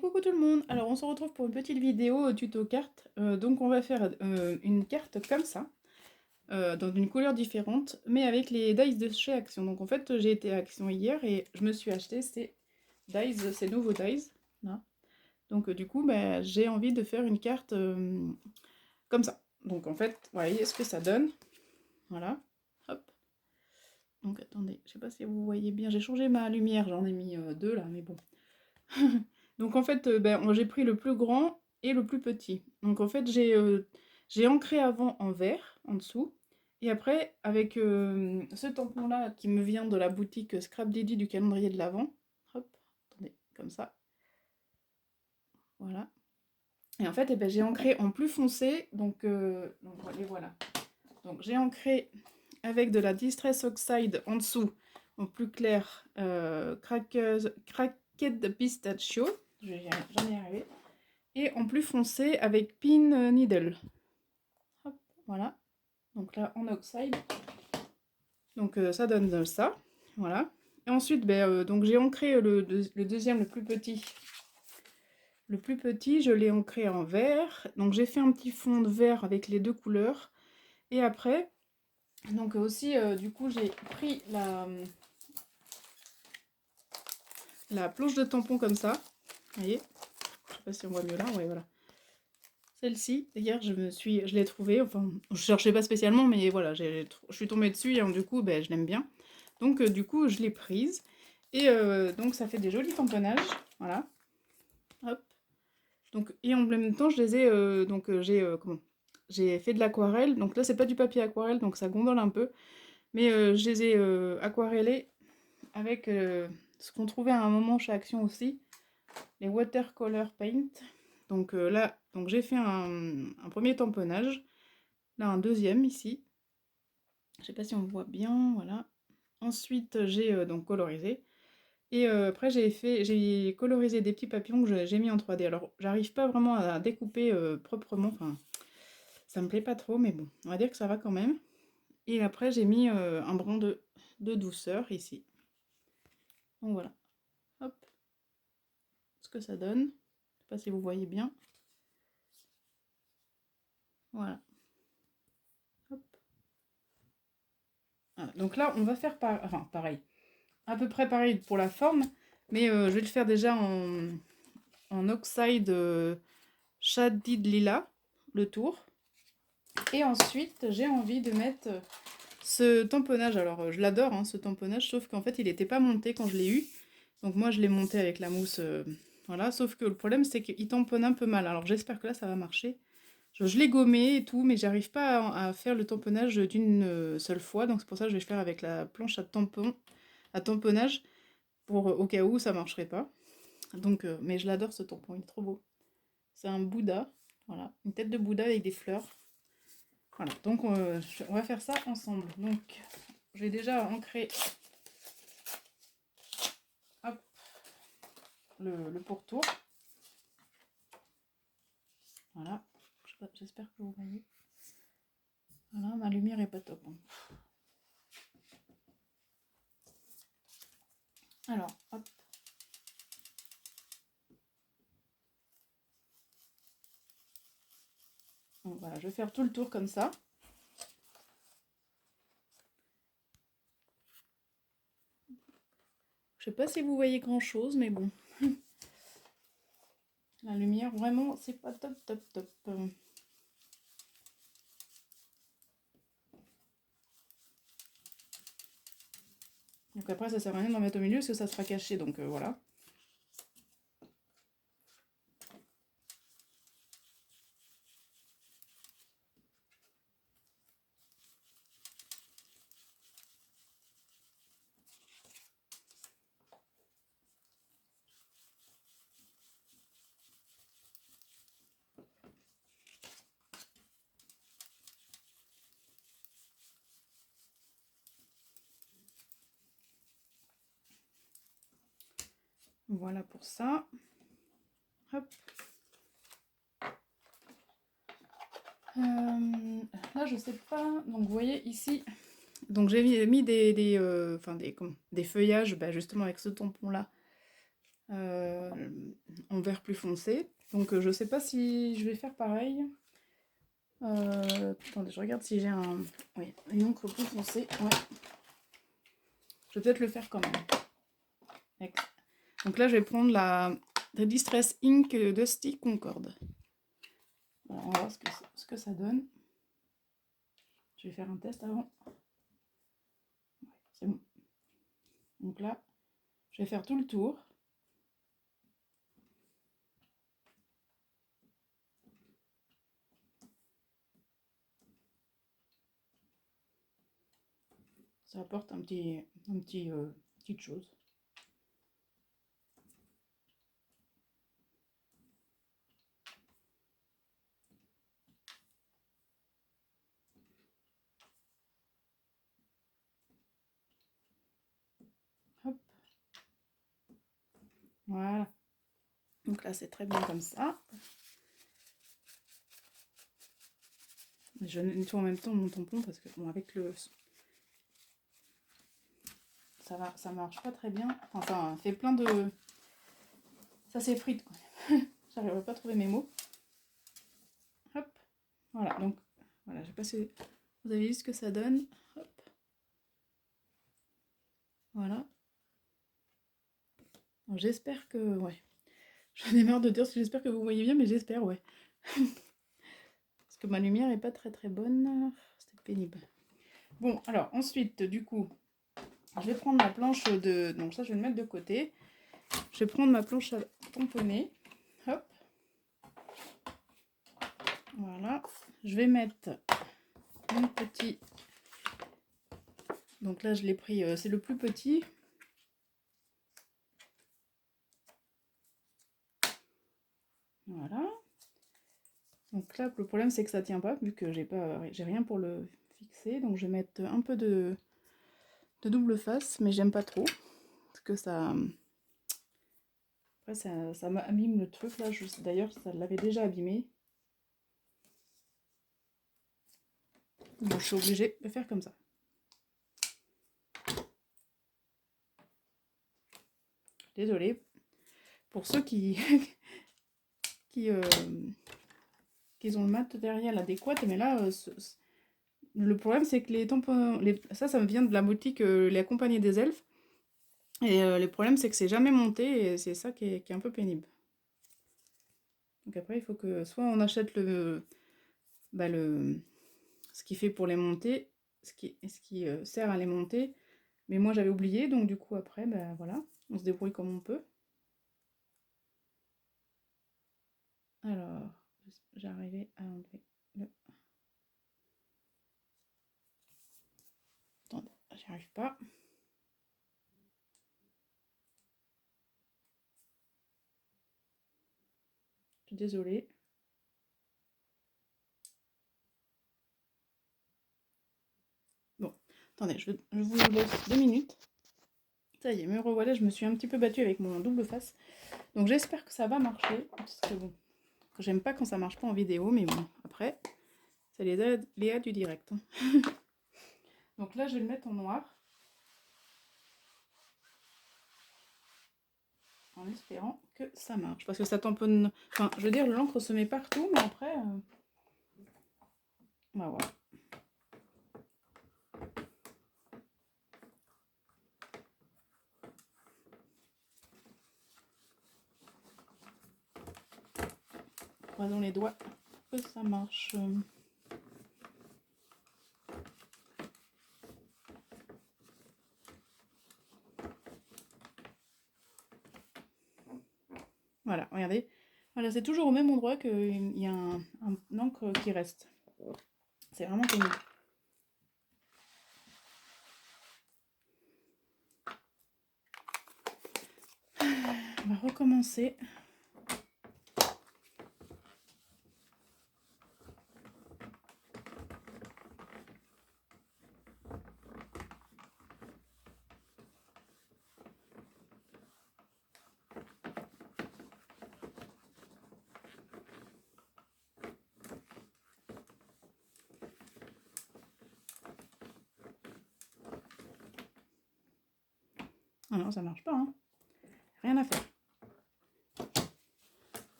Coucou tout le monde, alors on se retrouve pour une petite vidéo tuto carte. Donc on va faire une carte comme ça, dans une couleur différente, mais avec les dies de chez Action. Donc en fait j'ai été à Action hier et je me suis acheté ces dies, ces nouveaux dies, là. Donc du coup bah, j'ai envie de faire une carte comme ça. Donc en fait, vous voyez ce que ça donne, voilà, hop. Donc attendez, je sais pas si vous voyez bien, j'ai changé ma lumière, j'en ai mis deux là, mais bon. Donc en fait, ben, j'ai pris le plus grand et le plus petit. Donc en fait, j'ai ancré avant en vert, en dessous. Et après, avec ce tampon-là qui me vient de la boutique Scrap Didi du calendrier de l'Avent. Hop, attendez, comme ça. Voilà. Et en fait, eh ben, j'ai ancré en plus foncé. Donc les voilà. Donc j'ai ancré avec de la Distress Oxide en dessous, en plus clair, Cracked Pistachio. J'en ai arrivé. Et en plus foncé avec Pin Needle. Hop, voilà. Donc là en oxide. Donc ça donne ça. Voilà. Et ensuite, donc j'ai ancré le deuxième, le plus petit. Le plus petit, je l'ai ancré en vert. Donc j'ai fait un petit fond de vert avec les deux couleurs. Et après, donc aussi, du coup, j'ai pris la planche de tampon comme ça. Vous voyez? Je sais pas si on voit mieux là. Ouais, voilà. Celle-ci, hier, je l'ai trouvée, enfin, je cherchais pas spécialement, mais voilà, je suis tombée dessus et du coup, ben, je l'aime bien. Donc, du coup, je l'ai prise. Et donc, ça fait des jolis tamponnages, voilà. Hop. Donc, et en même temps, je les ai, j'ai fait de l'aquarelle. Donc là, c'est pas du papier aquarelle, donc ça gondole un peu. Mais je les ai aquarellés avec ce qu'on trouvait à un moment chez Action aussi, les watercolor paint. Donc là, donc j'ai fait un premier tamponnage, là un deuxième ici. Je sais pas si on voit bien, voilà. Ensuite j'ai donc colorisé. Et après j'ai colorisé des petits papillons que j'ai mis en 3D. Alors j'arrive pas vraiment à découper proprement, enfin ça me plaît pas trop, mais bon, on va dire que ça va quand même. Et après j'ai mis un brin de douceur ici. Donc voilà, hop, ce que ça donne. Je sais pas si vous voyez bien. Voilà. Hop. Voilà. Donc là, on va faire pareil. À peu près pareil pour la forme, mais je vais le faire déjà en oxide shaded lila, le tour. Et ensuite, j'ai envie de mettre ce tamponnage. Alors, je l'adore, hein, ce tamponnage, sauf qu'en fait, il n'était pas monté quand je l'ai eu. Donc moi, je l'ai monté avec la mousse, voilà. Sauf que le problème, c'est qu'il tamponne un peu mal. Alors, j'espère que là, ça va marcher. Je l'ai gommé et tout, mais j'arrive pas à faire le tamponnage d'une seule fois. Donc c'est pour ça que je vais faire avec la planche à tamponnage, pour au cas où ça marcherait pas. Donc, mais je l'adore ce tampon, il est trop beau. C'est un Bouddha, voilà, une tête de Bouddha avec des fleurs. Voilà, donc on va faire ça ensemble. Donc j'ai déjà ancré hop, le pourtour. Voilà, j'espère que vous voyez. Voilà, ma lumière est pas top, hein. Alors, hop. Donc voilà, je vais faire tout le tour comme ça. Je sais pas si vous voyez grand chose, mais bon. La lumière, vraiment, c'est pas top, top, top. Donc après, ça sert à rien d'en mettre au milieu parce que ça sera caché, donc voilà. Voilà pour ça. Hop. Là, je sais pas. Donc, vous voyez ici. Donc, j'ai mis des feuillages, bah, justement avec ce tampon-là. en vert plus foncé. Donc je sais pas si je vais faire pareil. Attendez, je regarde si j'ai oui, une encre plus foncée. Ouais. Je vais peut-être le faire quand même. Donc là, je vais prendre la Distress Ink Dusty Concorde. Alors, on va voir ce que ça donne. Je vais faire un test avant. Ouais, c'est bon. Donc là, je vais faire tout le tour. Ça apporte petite chose. Hop. Voilà. Donc là, c'est très bien comme ça. Je nettoie en même temps mon tampon parce que, bon, avec le... Ça marche pas très bien. Enfin, ça fait plein de... Ça s'effrite, quoi. J'arriverai pas à trouver mes mots. Hop. Voilà, donc, voilà, j'ai passé... Vous avez vu ce que ça donne. Hop. Voilà. J'espère que... Ouais. J'en ai marre de dire que j'espère que vous voyez bien, mais j'espère, ouais. Parce que ma lumière est pas très très bonne. C'était pénible. Bon, alors, ensuite, du coup, je vais prendre ma planche de... Donc ça, je vais le mettre de côté. Je vais prendre ma planche à tamponner. Hop. Voilà. Je vais mettre mon petit... Donc là, je l'ai pris... c'est le plus petit. Voilà. Donc là, le problème, c'est que ça tient pas, vu que j'ai rien pour le fixer. Donc je vais mettre un peu de double face, mais j'aime pas trop. Parce que ça... Après, ça m'abîme le truc, là. D'ailleurs, ça l'avait déjà abîmé. Donc je suis obligée de faire comme ça. Désolée. Pour ceux qui... qui ont le matériel adéquat, mais là... le problème, c'est que les tampons... Ça me vient de la boutique Les Compagnies des Elfes. Et le problème, c'est que c'est jamais monté, et c'est ça qui est un peu pénible. Donc après, il faut que soit on achète ce qui fait pour les monter, ce qui sert à les monter. Mais moi, j'avais oublié, donc du coup, après, voilà, on se débrouille comme on peut. Alors, j'arrivais à enlever le... Attendez, j'y arrive pas. Je suis désolée. Bon, attendez, je vous laisse 2 minutes. Ça y est, me revoilà, je me suis un petit peu battue avec mon double face. Donc j'espère que ça va marcher. Parce que bon, j'aime pas quand ça marche pas en vidéo, mais bon, après, c'est les aléas du direct. Donc là, je vais le mettre en noir. En espérant que ça marche. Parce que ça tamponne... Enfin, je veux dire, l'encre se met partout, mais après... Bah voilà. Croisons les doigts pour que ça marche. Voilà, regardez. Voilà, c'est toujours au même endroit qu'il y a un encre qui reste. C'est vraiment pénible. On va recommencer. Ah non, ça marche pas, hein. Rien à faire.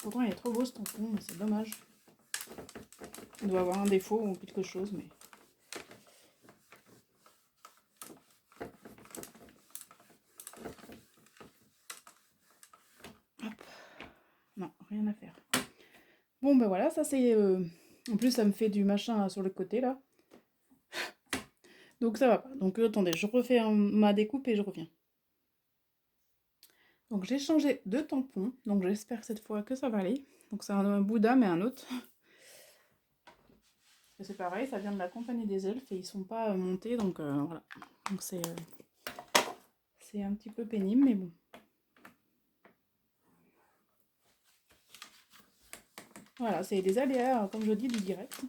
Pourtant, il est trop beau ce tampon, mais c'est dommage. Il doit avoir un défaut ou quelque chose, mais... Hop. Non, rien à faire. Bon, ben voilà, ça c'est... En plus, ça me fait du machin sur le côté, là. Donc ça va pas. Donc attendez, je refais ma découpe et je reviens. Donc j'ai changé de tampon. Donc j'espère cette fois que ça va aller. Donc c'est un Bouddha, mais un autre. C'est pareil, ça vient de la compagnie des elfes et ils sont pas montés, donc voilà. Donc c'est un petit peu pénible, mais bon. Voilà, c'est des aléas, comme je dis, du direct.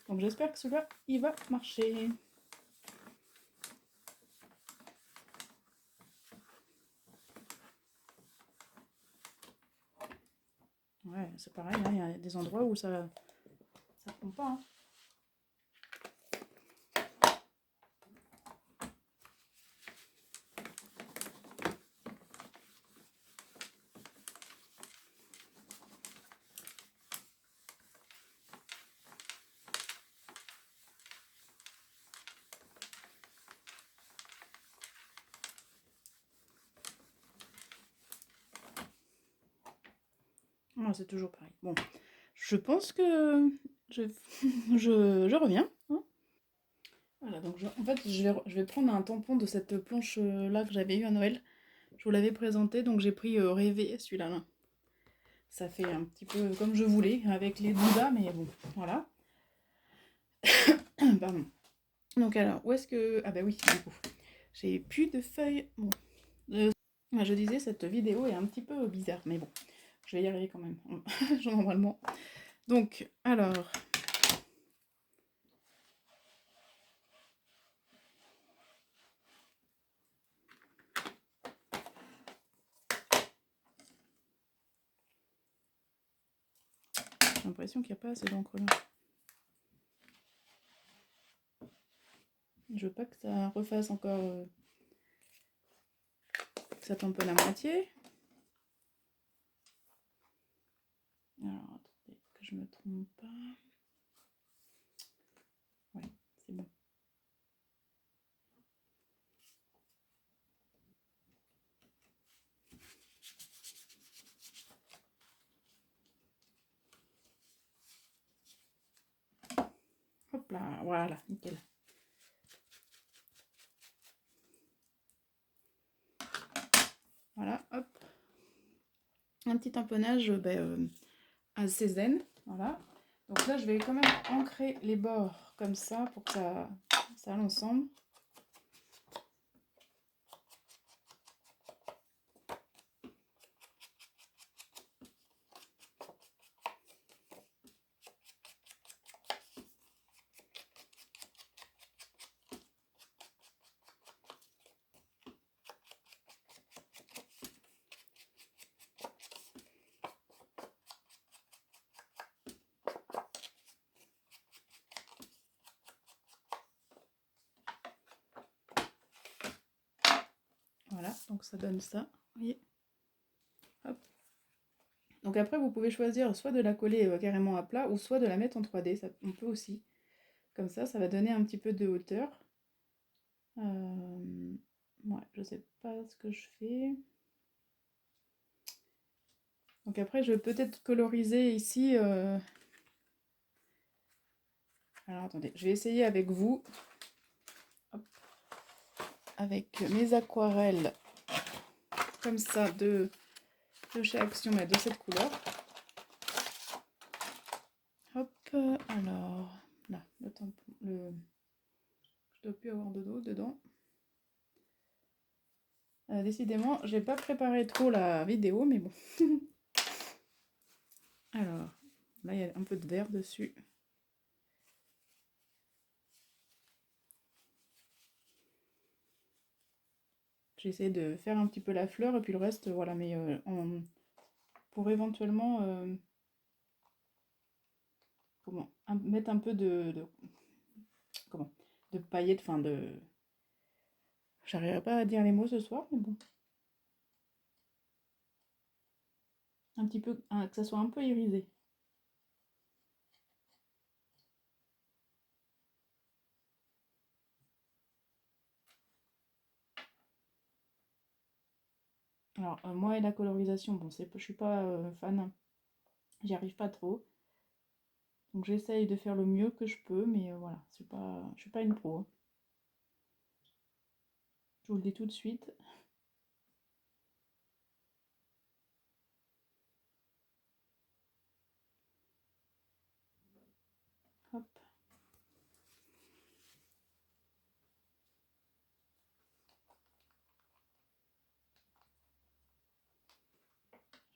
Donc j'espère que celui-là, il va marcher. Ouais, c'est pareil, hein, il y a des endroits où ça prend pas. Hein. Ah, c'est toujours pareil. Bon, je pense que je reviens. Hein. Voilà, donc en fait, je vais prendre un tampon de cette planche-là que j'avais eu à Noël. Je vous l'avais présenté, donc j'ai pris Rêver, celui-là. Là. Ça fait un petit peu comme je voulais, avec les Bouddhas, mais bon, voilà. Pardon. Donc alors, où est-ce que... Ah bah oui, du coup. J'ai plus de feuilles. Bon. Je disais, cette vidéo est un petit peu bizarre, mais bon. Je vais y arriver quand même, normalement. Donc, alors... J'ai l'impression qu'il n'y a pas assez d'encre là. Je veux pas que ça refasse encore... que ça tombe un peu la moitié. Alors, attendez, que je me trompe pas. Ouais, c'est bon. Hop là, voilà, nickel. Voilà, hop. Un petit tamponnage à Cézanne, voilà. Donc là, je vais quand même ancrer les bords comme ça pour que ça aille ensemble. Voilà, donc ça donne ça, vous voyez. Hop. Donc après, vous pouvez choisir soit de la coller carrément à plat ou soit de la mettre en 3D, ça, on peut aussi. Comme ça va donner un petit peu de hauteur. Ouais, je sais pas ce que je fais. Donc après, je vais peut-être coloriser ici. Alors attendez, je vais essayer avec vous. Hop. Avec mes aquarelles comme ça de chez Action, mais de cette couleur. Hop, alors là, le tampon, je dois plus avoir de dos dedans. Décidément, j'ai pas préparé trop la vidéo, mais bon. Alors, là, il y a un peu de vert dessus. J'ai essayé de faire un petit peu la fleur et puis le reste, voilà, mais pour éventuellement mettre un peu de paillettes, enfin de... J'arriverai pas à dire les mots ce soir, mais bon. un petit peu, que ça soit un peu irisé. Alors, moi et la colorisation, bon, je suis pas fan, j'y arrive pas trop. Donc j'essaye de faire le mieux que je peux, mais voilà, je suis pas une pro, hein. Je vous le dis tout de suite. Hop.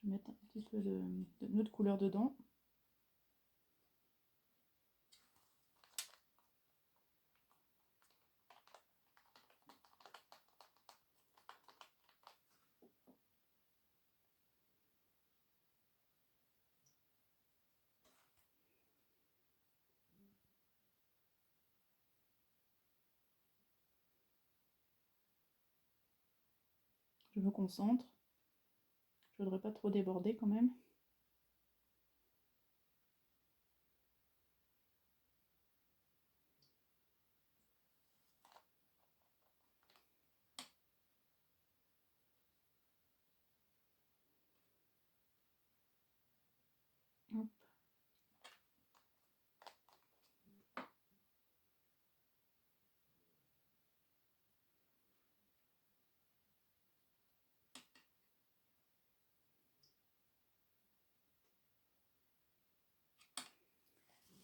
Je vais mettre un petit peu de notre couleur dedans. Je me concentre. Je voudrais pas trop déborder quand même. Hop.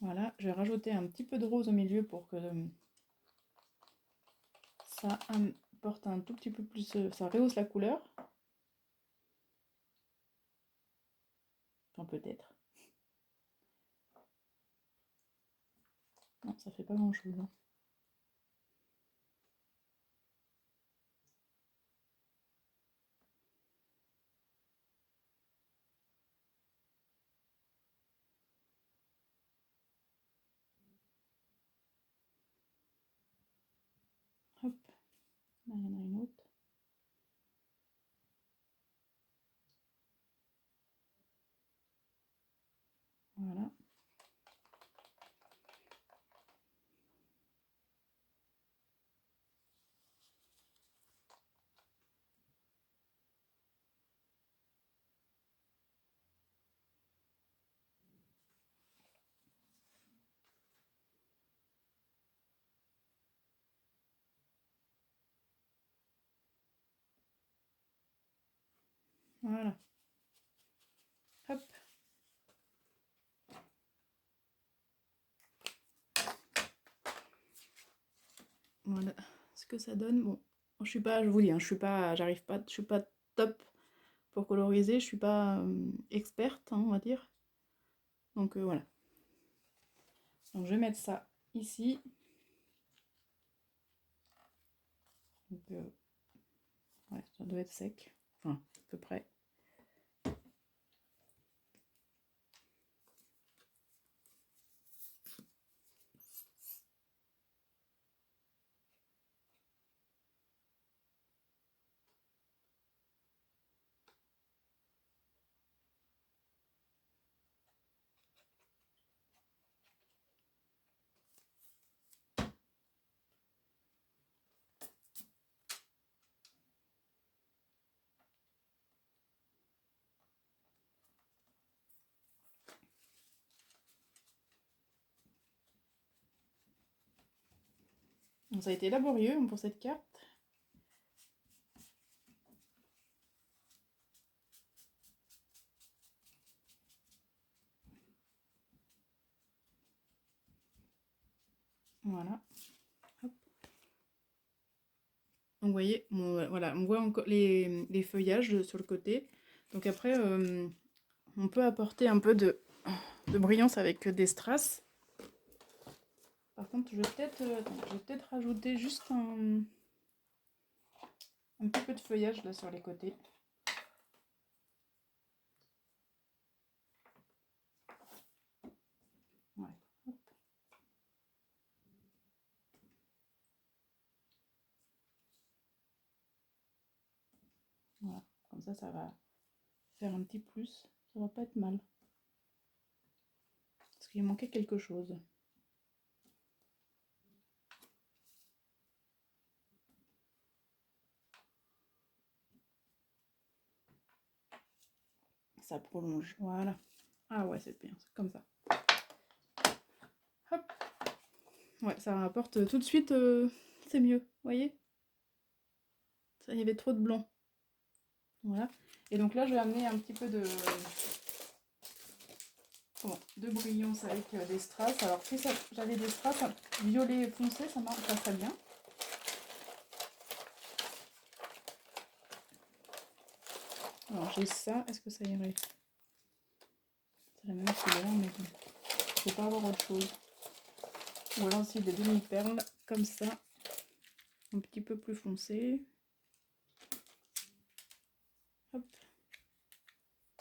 Voilà, je vais rajouter un petit peu de rose au milieu pour que ça apporte un tout petit peu plus, ça rehausse la couleur. Enfin, peut-être. Non, ça fait pas grand-chose, hein. Hop, là il y en a une autre. Voilà. Voilà. Hop. Voilà ce que ça donne. Bon, je suis pas, je vous dis, hein, j'arrive pas, je suis pas top pour coloriser, je suis pas experte, hein, on va dire. Donc voilà. Donc je vais mettre ça ici. Donc, ouais, ça doit être sec. Enfin, à peu près. Donc, ça a été laborieux pour cette carte. Voilà. Hop. Donc vous voyez, voilà, on voit encore les feuillages sur le côté. Donc après, on peut apporter un peu de brillance avec des strass. Par contre, je vais peut-être rajouter juste un petit peu de feuillage là sur les côtés. Ouais. Hop. Voilà, comme ça va faire un petit plus. Ça va pas être mal. Parce qu'il manquait quelque chose. Ça prolonge, voilà. Ah ouais, c'est bien, c'est comme ça. Hop. Ouais, ça rapporte tout de suite, c'est mieux, vous voyez. Ça, il y avait trop de blanc. Voilà. Et donc là, je vais amener un petit peu de brillance avec des strass. Alors si j'avais des strass violet foncé, ça passerait bien. Alors j'ai ça, est-ce que ça irait? C'est la même couleur, mais bon, je ne peux pas avoir autre chose. Ou alors aussi des demi-perles, comme ça, un petit peu plus foncé. Hop,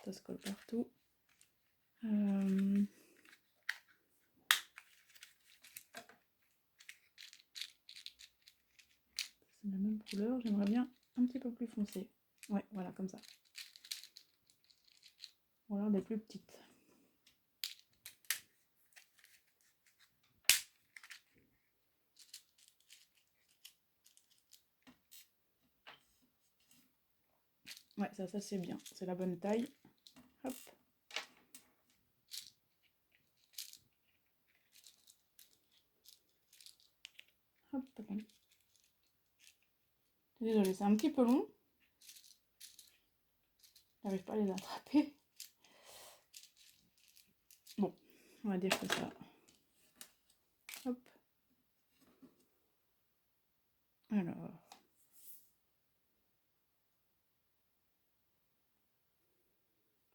ça se colle partout. C'est la même couleur, j'aimerais bien un petit peu plus foncé. Ouais, voilà, comme ça. Ou alors des plus petites. Ouais, ça c'est bien, c'est la bonne taille. Hop. Hop. Désolée, c'est un petit peu long. J'arrive pas à les attraper. Bon, on va dire que ça. Hop. Alors.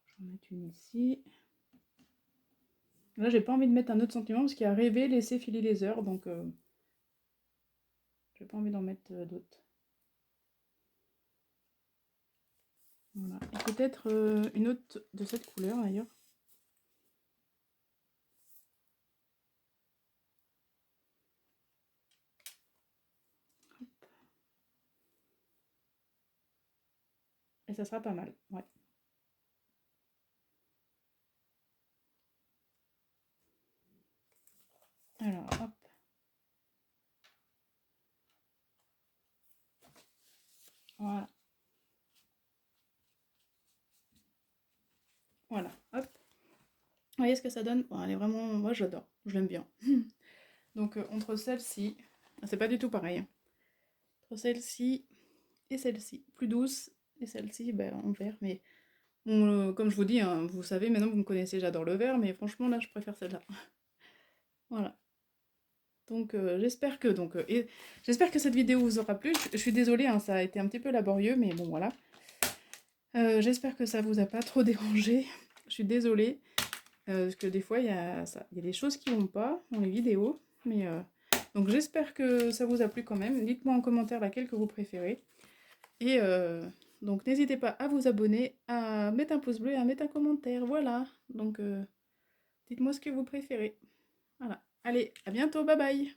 Je vais en mettre une ici. Là, j'ai pas envie de mettre un autre sentiment parce qu'il y a rêvé, laisser filer les heures, donc j'ai pas envie d'en mettre d'autres. Voilà. Et peut-être une autre de cette couleur d'ailleurs. Et ça sera pas mal, ouais. Alors, hop. Voilà. Voilà, hop. Vous voyez ce que ça donne? Bon, elle est vraiment... Moi, j'adore. Je l'aime bien. Donc, entre celle-ci... C'est pas du tout pareil. Hein. Entre celle-ci et celle-ci. Plus douce. Et celle-ci, ben, en vert. Mais, bon, comme je vous dis, hein, vous savez, maintenant vous me connaissez, j'adore le vert. Mais franchement, là, je préfère celle-là. Voilà. Donc j'espère que j'espère que cette vidéo vous aura plu. Je suis désolée, hein, ça a été un petit peu laborieux, mais bon voilà. J'espère que ça vous a pas trop dérangé. Je suis désolée, parce que des fois il y a des choses qui vont pas dans les vidéos. Mais donc j'espère que ça vous a plu quand même. Dites-moi en commentaire laquelle que vous préférez. Et donc n'hésitez pas à vous abonner, à mettre un pouce bleu et à mettre un commentaire. Voilà. Donc dites-moi ce que vous préférez. Voilà. Allez, à bientôt, bye bye!